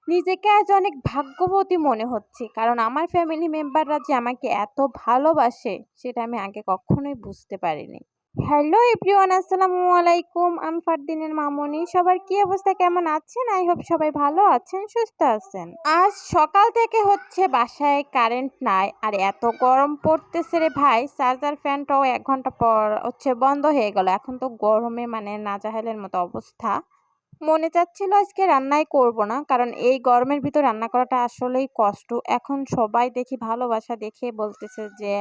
নিজেকে আজ অনেক ভাগ্যবতী মনে হচ্ছে। কারণ আমার ফ্যামিলি মেম্বাররা যে আমাকে এত ভালোবাসে, সেটা আমি আগে কখনোই বুঝতে পারিনি। হ্যালো এভরিওয়ান, আসসালামু আলাইকুম। আমি ফারদিনের মামুনি। সবার কি অবস্থা, কেমন আছেন? আই হোপ সবাই ভালো আছেন, সুস্থ আছেন। আজ সকাল থেকে হচ্ছে বাসায় কারেন্ট নাই। আর এত গরম পড়তেছে রে ভাই, চার্জার ফ্যানটাও ১ ঘন্টা পর হচ্ছে বন্ধ হয়ে গেল। এখন তো গরমে মানে নাজেহালের মতো অবস্থা। মনে চাচ্ছিল আজকে রান্নাই করব না। কারণ এই গরমের ভিতর রান্না করাটা আসলেই কষ্ট। এখন সবাই দেখি ভালোবাসা দেখিয়ে বলতেছে যে,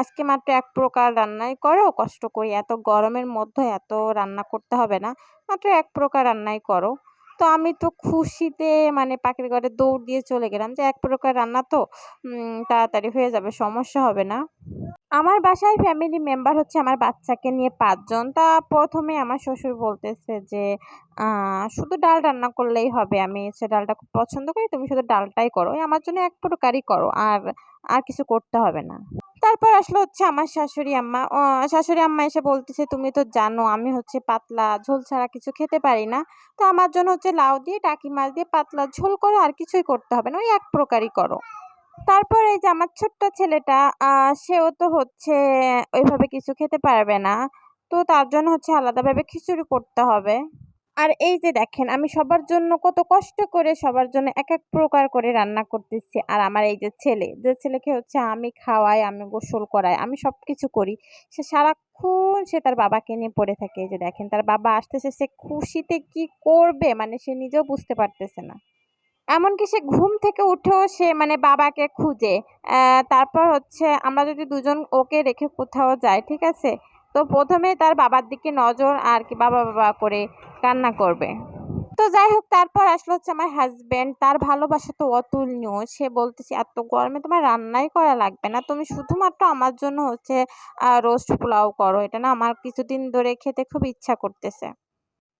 আজকে মাত্র এক প্রকার রান্নাই করো, কষ্ট করি। এত গরমের মধ্যে এত রান্না করতে হবে না। মাত্র এক প্রকার রান্নাই করো। তো আমি তো খুশিতে মানে পাখির ঘরে দৌড় দিয়ে চলে গেলাম যে এক প্রকার রান্না তো তাড়াতাড়ি হয়ে যাবে, সমস্যা হবে না। আমার বাসায় ফ্যামিলি মেম্বার হচ্ছে আমার বাচ্চাকে নিয়ে ৫ জন। তা ১ম এ আমার শ্বশুর বলতেছে যে, শুধু ডাল রান্না করলেই হবে। আমি হচ্ছে ডালটা খুব পছন্দ করি। তুমি শুধু ডালটাই করো। আমার জন্য এক প্রকারই করো। আর কিছু করতে হবে না।" তারপর আসলো হচ্ছে আমার শাশুড়ি আম্মা। শাশুড়ি আম্মা এসে বলতেছে, "তুমি তো জানো আমি হচ্ছে পাতলা ঝোল ছাড়া কিছু খেতে পারি না। তো আমার জন্য হচ্ছে লাউ দিয়ে টাকি মাছ দিয়ে পাতলা ঝোল করো, আর কিছুই করতে হবে না। ওই এক প্রকারই করো।" তারপর এই যে আমার ছোট্ট ছেলেটা সেও তো হচ্ছে ওইভাবে কিছু খেতে পারবে না। তো তার জন্য হচ্ছে আলাদাভাবে খিচুড়ি করতে হবে। আর এই যে দেখেন আমি সবার জন্য কত কষ্ট করে সবার জন্য এক প্রকার করে রান্না করতেছি। আর আমার এই যে ছেলে, যে ছেলেকে হচ্ছে আমি খাওয়াই, আমি গোসল করাই, আমি সবকিছু করি। সে সারাক্ষণ সে তার বাবাকে নিয়ে পড়ে থাকে। এই যে দেখেন তার বাবা আসতেছে, সে খুশিতে কি করবে মানে সে নিজেও বুঝতে পারতেছে না। এমনকি সে ঘুম থেকে উঠেও সে মানে বাবাকে খুঁজে। তারপর হচ্ছে আমরা যদি দুজন ওকে রেখে কোথাও যাই, ঠিক আছে? তো ১ম এই তার বাবার দিকে নজর আর কি বাবা, বাবা করে কান্না করবে। তো যাই হোক তারপর আসলো হচ্ছে আমার হাসব্যান্ড। তার ভালোবাসা তো অতুলনীয়। সে বলতেছে, "এত গরমে তোমার রান্নাই করা লাগবে না। তুমি শুধুমাত্র আমার জন্য হচ্ছে রোস্ট পোলাও করো। এটা না আমার কিছুদিন ধরে খেতে খুব ইচ্ছা করতেছে।"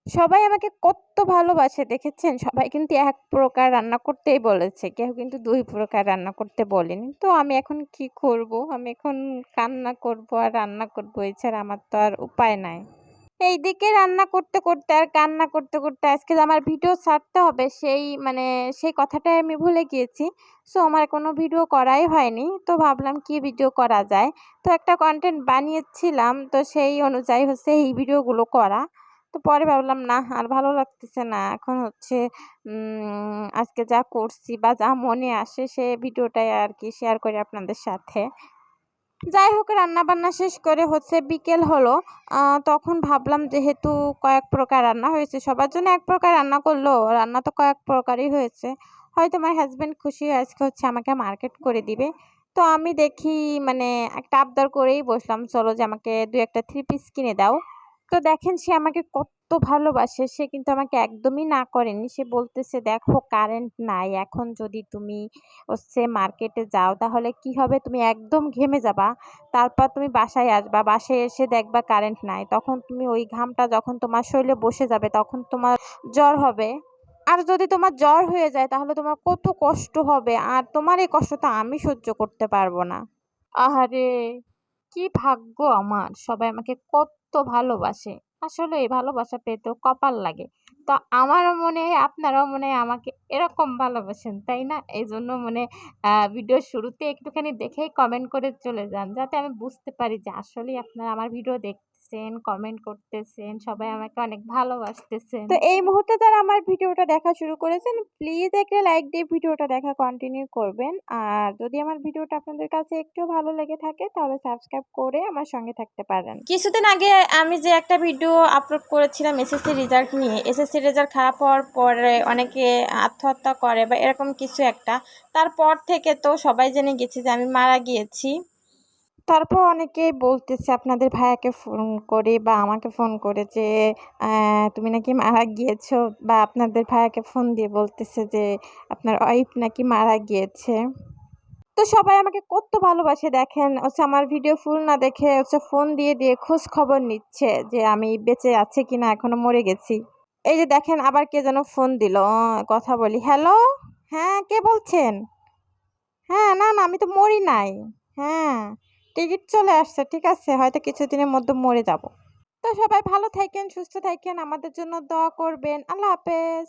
সবাই আমাকে কত্ত ভালোবাসে দেখেছেন? সবাই কিন্তু এক প্রকার রান্না করতেই বলেছে। কেউ কিন্তু ২ প্রকার রান্না করতে বলেনি। তো আমি এখন কি করব? আমি এখন কান্না করব আর রান্না করব। এছাড়া আমার তো আর উপায় নাই। এইদিকে রান্না করতে, করতে আর কান্না করতে, করতে আজকে যে আমার ভিডিও ছাড়তে হবে সেই কথাটাই আমি ভুলে গিয়েছি। সো আমার কোনো ভিডিও করাই হয়নি। তো ভাবলাম কি ভিডিও করা যায়। তো একটা কনটেন্ট বানিয়েছিলাম। তো সেই অনুযায়ী হচ্ছে এই ভিডিওগুলো করা। তো পরে ভাবলাম না আর ভালো লাগতেছে না। এখন হচ্ছে আজকে যা করছি বা যা মনে আসে সে ভিডিওটাই আরকি শেয়ার করি আপনাদের সাথে। যাই হোক রান্নাবান্না শেষ করে হচ্ছে বিকেল হলো। তখন ভাবলাম যেহেতু কয়েক প্রকার রান্না হয়েছে, সবার জন্য এক প্রকার রান্না করলেও রান্না তো কয়েক প্রকারই হয়েছে। হয়তো আমার হাসব্যান্ড খুশি হয়ে আজকে হচ্ছে আমাকে মার্কেট করে দিবে। তো আমি দেখি মানে একটা আবদার করেই বসলাম, "চলো যে আমাকে ২-১ টা 3 পিস কিনে দাও।" তো দেখেন সে আমাকে কত ভালোবাসে। সে কিন্তু আমাকে একদমই না করেনি। সে বলতেছে, "দেখো কারেন্ট নাই। এখন যদি তুমি হচ্ছে মার্কেটে যাও তাহলে কি হবে? তুমি একদম ঘেমে যাবা। তারপর তুমি বাসায় আসবা। বাসায় এসে দেখবা কারেন্ট নাই। তখন তুমি ওই ঘামটা যখন তোমার শরীরে বসে যাবে তখন তোমার জ্বর হবে। আর যদি তোমার জ্বর হয়ে যায় তাহলে তোমার কত কষ্ট হবে। আর তোমার এই কষ্টটা আমি সহ্য করতে পারব না।" আহারে! কি ভাগ্য আমার! সবাই আমাকে কত্ত ভালোবাসে। আসলে এই ভালোবাসা পেতেও কপাল লাগে। তো আমারও মনে হয় আপনারাও মনে হয় আমাকে এরকম ভালোবাসেন, তাই না? এজন্য মনে ভিডিওর শুরুতে একটুখানি দেখেই কমেন্ট করে চলে যান। যাতে আমি বুঝতে পারি যে আসলেই আপনারা আমার ভিডিও দেখতেছেন, কমেন্ট করতেছেন, সবাই আমাকে অনেক ভালোবাসতেছেন। তো এই মুহূর্তে যারা আমার ভিডিওটা দেখা শুরু করেছেন, প্লিজ একটা লাইক দিয়ে ভিডিওটা দেখা কন্টিনিউ করবেন। আর যদি আমার ভিডিওটা আপনাদের কাছে একটু ভালো লেগে থাকে তাহলে সাবস্ক্রাইব করে আমার সঙ্গে থাকতে পারেন। কিছুদিন আগে আমি যে একটা ভিডিও আপলোড করেছিলাম এসএসসি রেজাল্ট নিয়ে, এসএসসি রেজাল্ট খারাপ হওয়ার পরে অনেকে আত্মহত্যা করে বা এরকম কিছু একটা। তারপর থেকে তো সবাই জেনে গেছে যে আমি মারা গিয়েছি। তারপর অনেকেই বলতেছে আপনাদের ভাইয়াকে ফোন করে বা আমাকে ফোন করে যে তুমি নাকি মারা গিয়েছো, বা আপনাদের ভাইয়াকে ফোন দিয়ে বলতেছে যে আপনার ওয়াইফ নাকি মারা গিয়েছে। তো সবাই আমাকে কত ভালোবাসে দেখেন হচ্ছে আমার ভিডিও ফুল না দেখে হচ্ছে ফোন দিয়ে, দিয়ে খোঁজ খবর নিচ্ছে যে আমি বেঁচে আছি কিনা এখনো মরে গেছি। এই যে দেখেন আবার কে যেন ফোন দিল। কথা বলি। হ্যালো? হ্যাঁ, কে বলছেন? হ্যাঁ, না, না আমি তো মরি নাই। হ্যাঁ, টিকিট চলে আসছে। ঠিক আছে, হয়তো কিছুদিনের মধ্যে মরে যাব। তো সবাই ভালো থাকেন, সুস্থ থাকেন, আমাদের জন্য দোয়া করবেন। আল্লাহ হাফেজ।